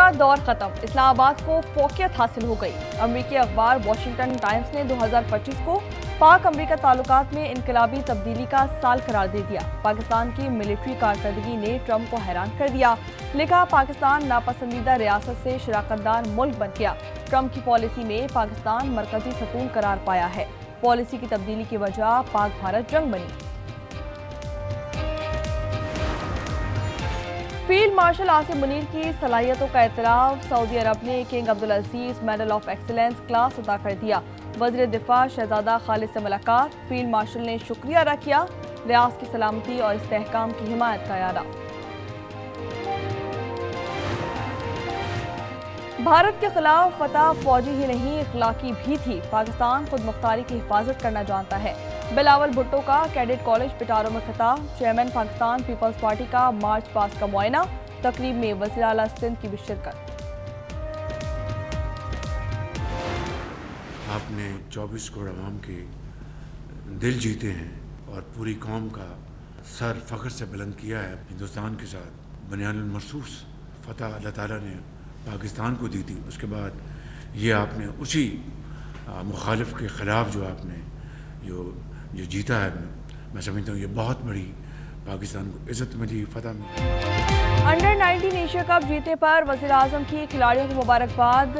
का दौर खत्म, इस्लामाबाद को फोकियत हासिल हो गई। अमेरिकी अखबार वॉशिंगटन टाइम्स ने 2025 को पाक अमेरिका ताल्लुकात में इनकलाबी तब्दीली का साल करार दे दिया। पाकिस्तान की मिलिट्री कारकर्दगी ने ट्रंप को हैरान कर दिया। लिखा, पाकिस्तान नापसंदीदा रियासत से शराकतदार मुल्क बन गया। ट्रंप की पॉलिसी में पाकिस्तान मरकजी सतून करार पाया है। पॉलिसी की तब्दीली की वजह पाक भारत जंग बनी। फील्ड मार्शल आसिम मुनीर की सलाहियतों का एतराफ, सऊदी अरब ने king Abdul Aziz medal of excellence class अता कर दिया। वज़ीर दिफा शहजादा खालिद से मुलाकात, फील्ड मार्शल ने शुक्रिया अदा किया। रियासत की सलामती और इस्तेहकाम की हिमायत का इरादा। भारत के खिलाफ फतह फौजी ही नहीं इखलाकी भी थी। पाकिस्तान खुद मुख्तारी की हिफाजत करना जानता है। बिलावल भुट्टो का कैडेट कॉलेज पिटारो में खिताब, चेयरमैन पाकिस्तान पीपल्स पार्टी का मार्च पास्ट का मुआयना, तकरीब में वज़ीर आला सिंध की भी शिरकत। आपने 24 करोड़ आवाम के दिल जीते हैं और पूरी कौम का सर फ़ख्र से बुलंद किया है। हिंदुस्तान के साथ बुनियानुल मरसूस फतह अल्लाह ताला ने पाकिस्तान को दी थी। उसके बाद ये आपने उसी मुखालिफ के ख़िलाफ़ जो आपने जो जीता है, मैं समझता हूँ ये बहुत बड़ी पाकिस्तान को इज़्ज़त मिली, फतह मिली। अंडर 19 एशिया कप जीतने पर वज़ीर आज़म की खिलाड़ियों को मुबारकबाद।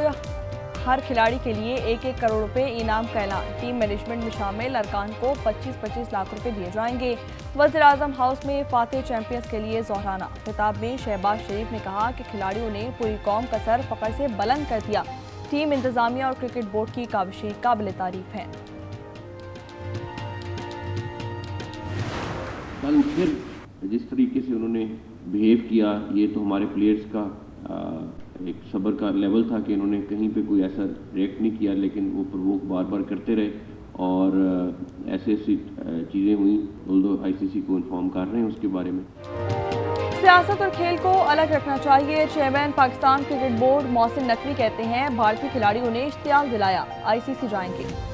हर खिलाड़ी के लिए 1-1 करोड़ रुपए इनाम का ऐलान। टीम मैनेजमेंट में शामिल अरकान को 25-25 लाख रुपए दिए जाएंगे। वज़ीर आज़म हाउस में फातेह चैंपियंस के लिए जोहराना। खिताब में शहबाज शरीफ ने कहा कि खिलाड़ियों ने पूरी कौम का सर फ़ख्र से बुलंद कर दिया। टीम इंतजामिया और क्रिकेट बोर्ड की काबिशें काबिल तारीफ हैं। कल फिर जिस तरीके से उन्होंने बिहेव किया, ये तो हमारे प्लेयर्स का एक सब्र का लेवल था कि उन्होंने कहीं पे कोई ऐसा रिएक्ट नहीं किया, लेकिन वो प्रवोक बार बार करते रहे और ऐसी ऐसी चीज़ें हुई। ऑल्दो आईसीसी को इन्फॉर्म कर रहे हैं उसके बारे में। सियासत और खेल को अलग रखना चाहिए, chairman Pakistan cricket board Mohsin Naqvi कहते हैं। भारतीय खिलाड़ियों ने इश्तियाक दिलाया, आईसीसी जाएंगे।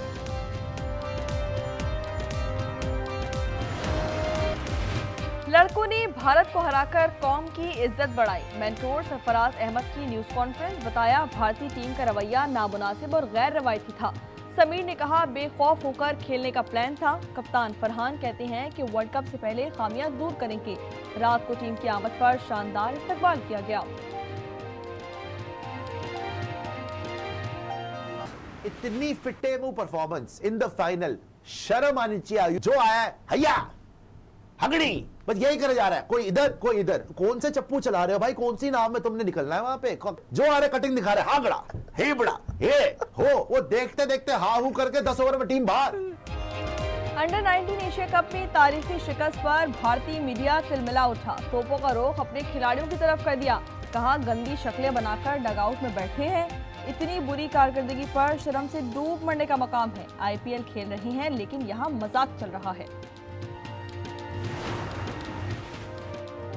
लड़कों ने भारत को हराकर कौम की इज्जत बढ़ाई। मेंटोर सरफराज अहमद की न्यूज़ कॉन्फ्रेंस, बताया भारतीय टीम का रवैया नामुनासिब और गैर रवायती था। समीर ने कहा बेखौफ होकर खेलने का प्लान था। कप्तान फरहान कहते हैं कि वर्ल्ड कप से पहले खामियां दूर करेंगे। रात को टीम की आमद पर शानदार इस्तकबाल किया गया। इतनी फिटे मुंह परफॉर्मेंस इन द फाइनल, शर्म आनी चाहिए। जो आया है हैया हगड़ी, बस यही करे जा रहा है, कोई इधर कोई इधर। कौन से चप्पू चला रहे हो भाई, कौन सी नाव में तुमने निकलना है वहां पे? जो आ रहे कटिंग दिखा रहे, हागड़ा हे बड़ा हे हो, वो देखते देखते हा हू करके 10 ओवर में टीम बाहर। अंडर 19 एशिया कप में तारीखी शिकस्त पर भारतीय मीडिया तिलमिला उठा। तोपों का रुख अपने खिलाड़ियों की तरफ कर दिया। कहा गंदी शक्लें बनाकर डगआउट में बैठे हैं। इतनी बुरी कारकर्दगी पर शर्म से डूब मरने का मकाम है। आईपीएल खेल रहे हैं लेकिन यहाँ मजाक चल रहा है।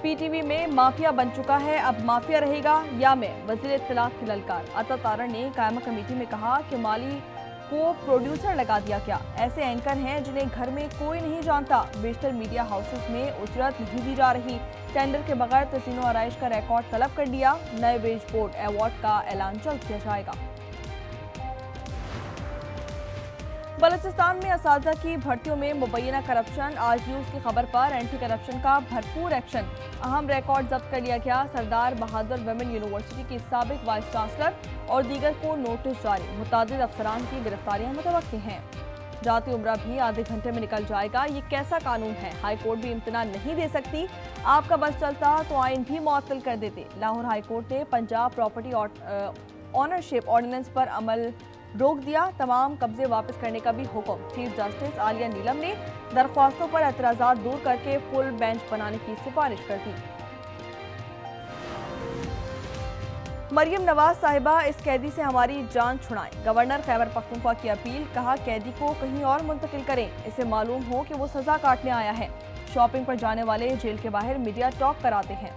पीटीवी में माफिया बन चुका है, अब माफिया रहेगा या मैं, वजीर इत्तलात की ललकार। अता तारड़ ने कायमा कमेटी में कहा कि माली को प्रोड्यूसर लगा दिया गया। ऐसे एंकर हैं जिन्हें घर में कोई नहीं जानता। बेशतर मीडिया हाउसेस में उजरत नहीं दी जा रही। टेंडर के बगैर तज़ीनो आराइश का रिकॉर्ड तलब कर लिया। नए वेज बोर्ड अवार्ड का ऐलान जल्द किया जाएगा। बलूचिस्तान में असातिज़ा की भर्तियों में मुबैना करप्शन। आज न्यूज़ की खबर पर एंटी करप्शन का भरपूर एक्शन। अहम रिकॉर्ड जब्त कर लिया गया। सरदार बहादुर वुमेन यूनिवर्सिटी की साबिक वाइस चांसलर और दीगर को नोटिस जारी। मुतादिद अफसरान की गिरफ्तारियां मुतवक्की हैं। जाती उम्रा भी आधे घंटे में निकल जाएगा। ये कैसा कानून है? हाई कोर्ट भी इम्तना नहीं दे सकती। आपका बस चलता तो आइन भी मुअत्तल कर देते। लाहौर हाई कोर्ट ने पंजाब प्रॉपर्टी ऑनरशिप ऑर्डिनेंस पर अमल रोक दिया। तमाम कब्जे वापस करने का भी हुक्म। चीफ जस्टिस आलिया नीलम ने दरख्वास्तों पर एतराज़ात दूर करके फुल बेंच बनाने की सिफारिश कर दी। मरियम नवाज साहिबा, इस कैदी से हमारी जान छुड़ाएं। गवर्नर खैबर पख्तूनख्वा की अपील। कहा कैदी को कहीं और मुंतकिल करें, इसे मालूम हो कि वो सजा काटने आया है। शॉपिंग पर जाने वाले जेल के बाहर मीडिया टॉक कराते हैं।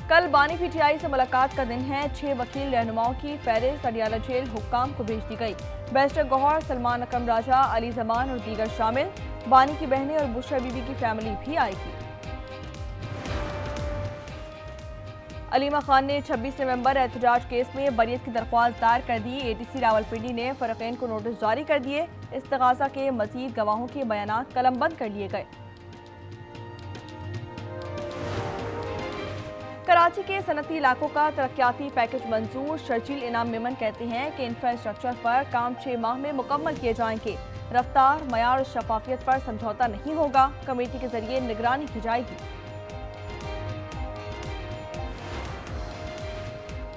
कल बानी पीटीआई से मुलाकात का दिन है। 6 वकील रहनुमाओं की फहरिस्त अडियाला जेल हुक्काम को भेज दी गई। बैरिस्टर गौहर, सलमान अकरम राजा, अली जमान और दीगर शामिल। बानी की बहनें और बुशरा बीबी की फैमिली भी आएगी। अलीमा खान ने 26 नवंबर एहतजाज केस में बरियत की दरख्वास्त दायर कर दी। ATC रावलपिंडी ने फरीकैन को नोटिस जारी कर दिए। इस्तगासा के मजीद गवाहों के बयानात कलमबंद कर लिए गए। कराची के सनती इलाकों का तरक्याती पैकेज मंजूर। शर्जील इनाम मेमन कहते हैं कि इंफ्रास्ट्रक्चर पर काम 6 माह में मुकम्मल किए जाएंगे। रफ्तार, मयार और शफाफियत पर समझौता नहीं होगा। कमेटी के जरिए निगरानी की जाएगी।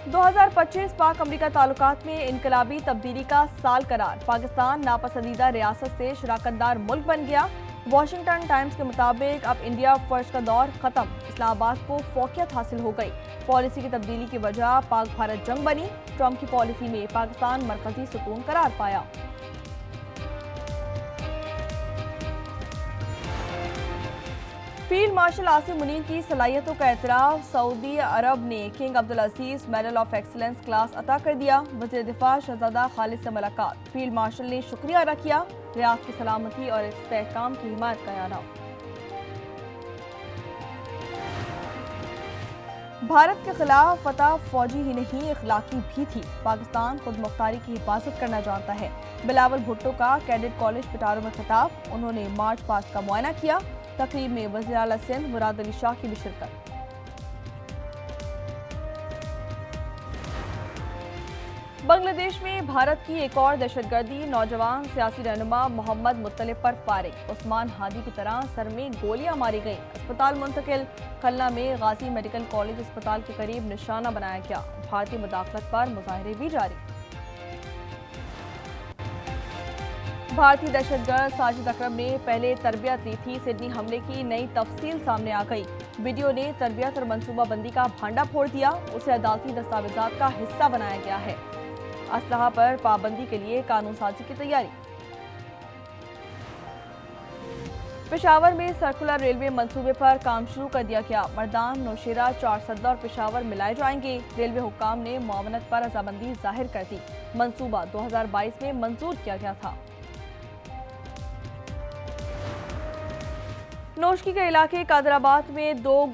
2025 पाक अमरीका ताल्लुकात में इनकलाबी तब्दीली का साल करार। पाकिस्तान नापसंदीदा रियासत से शराकतदार मुल्क बन गया। वॉशिंगटन टाइम्स के मुताबिक अब इंडिया फर्स्ट का दौर खत्म। इस्लामाबाद को फौकियत हासिल हो गई। पॉलिसी की तब्दीली की वजह पाक भारत जंग बनी। ट्रंप की पॉलिसी में पाकिस्तान मरकजी सुकून करार पाया। फील्ड मार्शल आसिम मुनीर की सलाहियतों का एतराफ़। सऊदी अरब ने king Abdul Aziz medal of excellence class अता कर दिया। वज़ीर दिफा शहजादा खालिद से मुलाकात। फील्ड मार्शल ने शुक्रिया अदा किया। रियासत की सलामती और इस्तेहकाम की हिमायत का ऐलान। भारत के खिलाफ फतह फौजी ही नहीं इखलाकी भी थी। पाकिस्तान खुद मुख्तारी की हिफाजत करना जानता है। बिलावल भुट्टो का कैडेट कॉलेज पिटारो में खिताब। उन्होंने मार्च पास्ट का मुआयना किया। तकरीब में वज़ीर आला सिंध मुराद अली शाह की भी शिरकत। बांग्लादेश में भारत की एक और दहशतगर्दी। नौजवान सियासी रहनुमा मोहम्मद मुत्तलिब पर फारिग। उस्मान हादी की तरह सर में गोलियां मारी गईं। अस्पताल मुंतकिल। खलना में गाजी मेडिकल कॉलेज अस्पताल के करीब निशाना बनाया गया। भारतीय मुदाखलत पर मुजाहरे भी जारी। भारतीय दहशतगर्द साजिद अकरम ने पहले तरबियत ली थी। सिडनी हमले की नई तफसील सामने आ गई। वीडियो ने तरबियत और मनसूबाबंदी का भांडा फोड़ दिया। उसे अदालती दस्तावेजात का हिस्सा बनाया गया है। असलहा पर पाबंदी के लिए कानून साजी की तैयारी। पेशावर में सर्कुलर रेलवे मंसूबे पर काम शुरू कर दिया गया। मर्दान, नौशेरा, चारसद्दा और पेशावर मिलाए जाएंगे। रेलवे हुक्काम ने मुआवनत पर रजामंदी जाहिर कर दी। मंसूबा 2022 में मंजूर किया गया था। नौशकी के इलाके कादराबाद में 2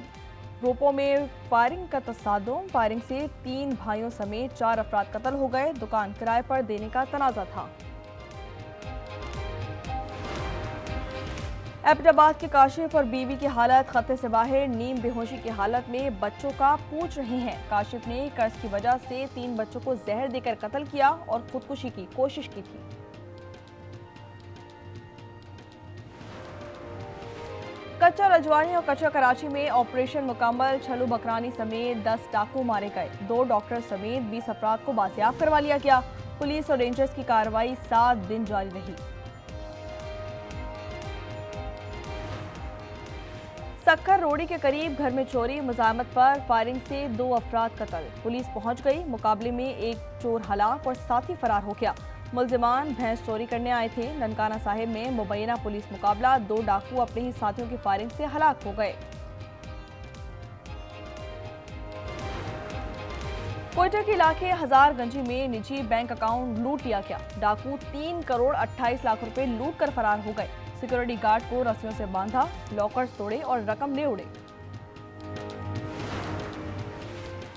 ग्रुपों में फायरिंग का तसादुम। फायरिंग से 3 भाइयों समेत 4 अफराद कत्ल हो गए। दुकान किराए पर देने का तनाजा था। एबटाबाद के काशिफ और बीवी की हालत खतरे से बाहर। नीम बेहोशी की हालत में बच्चों का पूछ रहे हैं। काशिफ ने कर्ज की वजह से 3 बच्चों को जहर देकर कत्ल किया और खुदकुशी की कोशिश की थी। कच्चा रजवानी और कच्चा कराची में ऑपरेशन मुकम्मल। छलू बकरानी समेत 10 डाकू मारे गए। 2 डॉक्टर समेत 20 अफराद को बाजियाब करवा लिया गया। पुलिस और रेंजर्स की कार्रवाई 7 दिन जारी रही। सक्कर रोडी के करीब घर में चोरी। मुजाहमत पर फायरिंग से 2 अफराद कत्ल। पुलिस पहुंच गई। मुकाबले में एक चोर हलाक और साथी फरार हो गया। मुलजिमान भैंस चोरी करने आए थे। ननकाना साहिब में मुबैना पुलिस मुकाबला। 2 डाकू अपने ही साथियों की फायरिंग से हलाक हो गए। कोयटा के इलाके हजारगंजी में निजी बैंक अकाउंट लूट लिया गया। डाकू 3 करोड़ 28 लाख रुपए लूट कर फरार हो गए। सिक्योरिटी गार्ड को रस्सियों से बांधा, लॉकर्स तोड़े और रकम ले उड़े।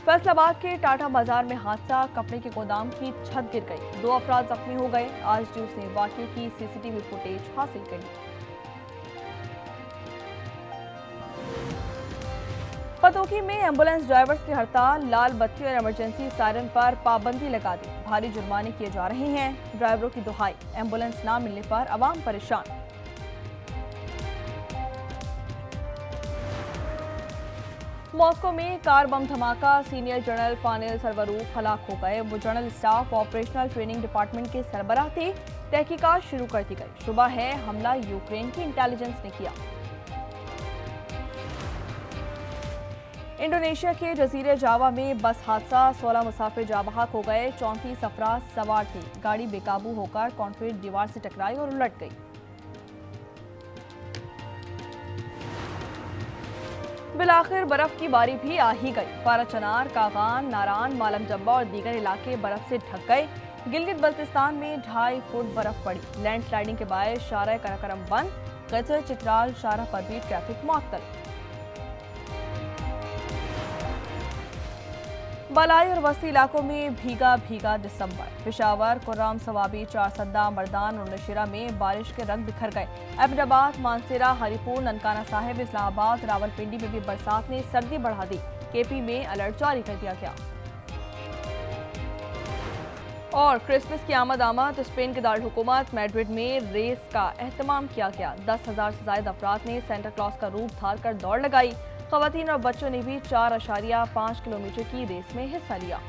फैसलाबाद के टाटा बाजार में हादसा। कपड़े के गोदाम की छत गिर गई। 2 अफराद जख्मी हो गए। आज न्यूज़ ने वाकये की सीसीटीवी फुटेज हासिल करी। पतोकी में एम्बुलेंस ड्राइवर्स की हड़ताल। लाल बत्ती और इमरजेंसी सायरन पर पाबंदी लगा दी। भारी जुर्माने किए जा रहे हैं। ड्राइवरों की दुहाई। एम्बुलेंस न मिलने पर अवाम परेशान। मॉस्को में कार बम धमाका। सीनियर जनरल फानिल सरवरूख हलाक हो गए। वो general staff operational training department के सरबराह थे। तहकीकात शुरू कर दी गई। शुबा है हमला यूक्रेन की इंटेलिजेंस ने किया। इंडोनेशिया के जजीरे जावा में बस हादसा। 16 मुसाफिर जाँ बहक हो गए। 34 अफराद सवार थे। गाड़ी बेकाबू होकर कंक्रीट दीवार से टकराई और उलट गई। बिलाखिर बर्फ की बारी भी आ ही गई। पाराचनार, कागान, नारान, मालम जब्बा और दीगर इलाके बर्फ से ढक गए। गिलगित बल्तिस्तान में 2.5 फुट बर्फ पड़ी। लैंडस्लाइडिंग के बायस शाहराह कराकरम बंद। गजर चित्राल शाहराह पर भी ट्रैफिक मुअत्तल। बलाई और वस्ती इलाकों में भीगा भीगा दिसंबर। पेशावर, कुर्राम, सवाबी, चारसद्दा, मर्दान और नशीरा में बारिश के रंग बिखर गए। अहमदाबाद, मानसेरा, हरिपुर, ननकाना साहिब, इस्लामाबाद, रावलपिंडी में भी बरसात ने सर्दी बढ़ा दी। केपी में अलर्ट जारी कर दिया गया। और क्रिसमस की आमद स्पेन के दारुल-हुकूमत मैड्रिड में रेस का एहतमाम किया गया। 10,000 से ज्यादा अफराद ने सेंटा क्लॉज का रूप धार कर दौड़ लगाई। खवातीन और बच्चों ने भी 4.5 किलोमीटर की रेस में हिस्सा लिया।